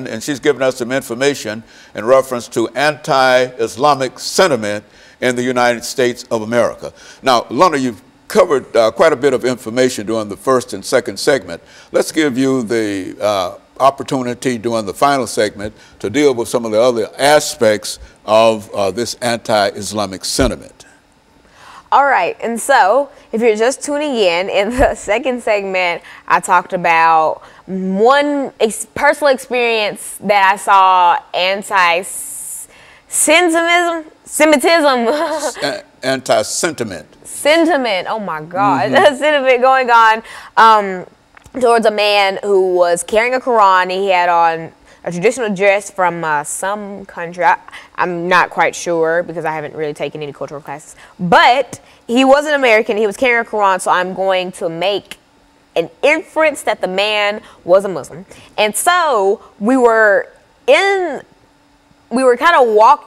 and she's given us some information in reference to anti-Islamic sentiment in the United States of America. Now, Alana, you've covered quite a bit of information during the first and second segment. Let's give you the opportunity during the final segment to deal with some of the other aspects of this anti-Islamic sentiment. All right, and so if you're just tuning in the second segment, I talked about one personal experience that I saw anti-Semitism. Sentiment, oh my God, sentiment going on towards a man who was carrying a Quran. He had on a traditional dress from some country. I'm not quite sure because I haven't really taken any cultural classes. But he was an American. He was carrying a Quran, so I'm going to make an inference that the man was a Muslim. And so we were kind of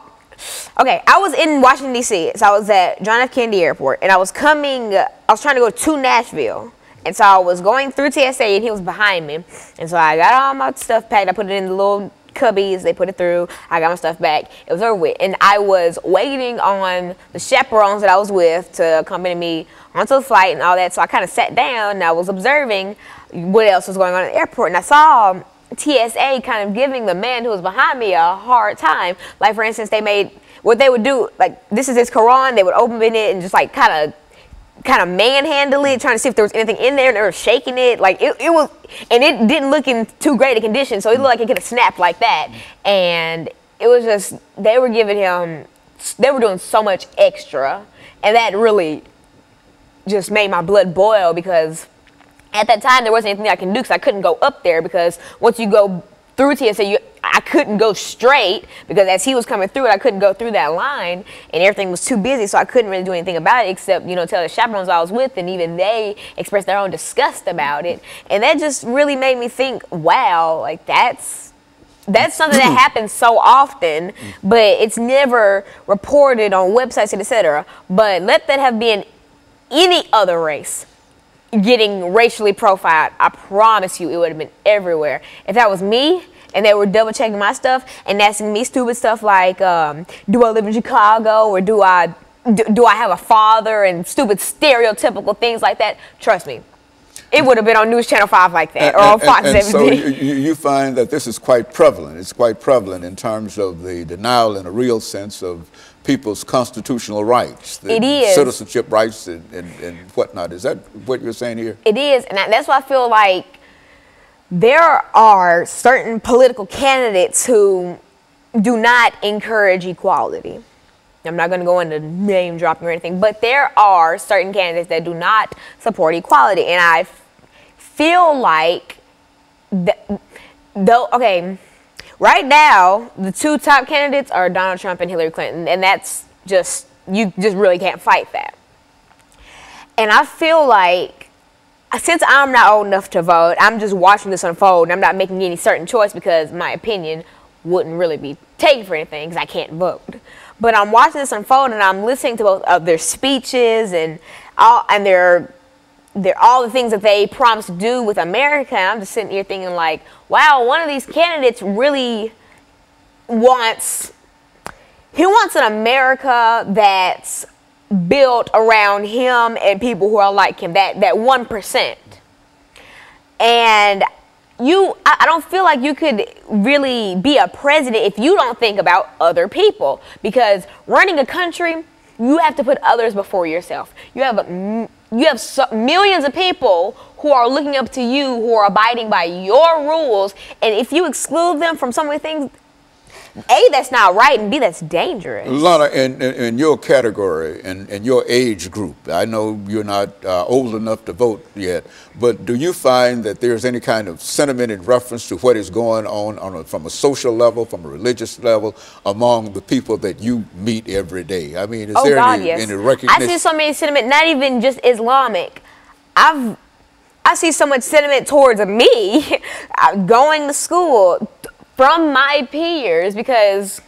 okay, I was in Washington, D.C., so I was at John F. Kennedy Airport, and I was trying to go to Nashville. And so I was going through TSA, and he was behind me. And so I got all my stuff packed. I put it in the little cubbies. They put it through. I got my stuff back. It was over with. And I was waiting on the chaperones that I was with to accompany me onto the flight and all that. So I kind of sat down, and I was observing what else was going on at the airport. And I saw TSA kind of giving the man who was behind me a hard time. Like, for instance, what they would do, like, this is his Quran. They would open it and just, like, kind of manhandle it, trying to see if there was anything in there, and they were shaking it. Like, it was, and it didn't look in too great a condition, so it looked like it could have snapped like that. And it was just, they were doing so much extra, and that really just made my blood boil, because at that time there wasn't anything I can do, because I couldn't go up there, because once you go through TSA, I couldn't go straight, because as he was coming through it, I couldn't go through that line, and everything was too busy, so I couldn't really do anything about it except, you know, tell the chaperones I was with, and even they expressed their own disgust about it. And that just really made me think, wow, like, that's something that happens so often, but it's never reported on websites, etc. But let that have been any other race getting racially profiled, I promise you it would have been everywhere. If that was me and they were double checking my stuff and asking me stupid stuff like, do I live in Chicago, or do I have a father, and stupid stereotypical things like that, trust me, it would have been on News Channel 5 like that, or on Fox 17. So you find that this is quite prevalent. It's quite prevalent in terms of the denial in a real sense of people's constitutional rights. It is. Citizenship rights and whatnot. Is that what you're saying here? It is, and that's why I feel like there are certain political candidates who do not encourage equality. I'm not going to go into name dropping or anything, but there are certain candidates that do not support equality, and I feel like, okay, right now the two top candidates are Donald Trump and Hillary Clinton, and that's just, you just really can't fight that. And I feel like, since I'm not old enough to vote, I'm just watching this unfold, and I'm not making any certain choice because my opinion wouldn't really be taken for anything because I can't vote. But I'm watching this unfold, and I'm listening to both of their speeches and all the things that they promised to do with America. And I'm just sitting here thinking, like, wow, one of these candidates really wants an America that's built around him and people who are like him, that 1%. And I don't feel like you could really be a president if you don't think about other people, because running a country, you have to put others before yourself. You have millions of people who are looking up to you, who are abiding by your rules, and if you exclude them from some of the things, A, that's not right, and B, that's dangerous. Alana, in your category and your age group, I know you're not old enough to vote yet, but do you find that there's any kind of sentiment in reference to what is going on from a social level, from a religious level, among the people that you meet every day? I mean, is there any recognition? I see so many sentiment, not even just Islamic. I see so much sentiment towards me going to school from my peers, because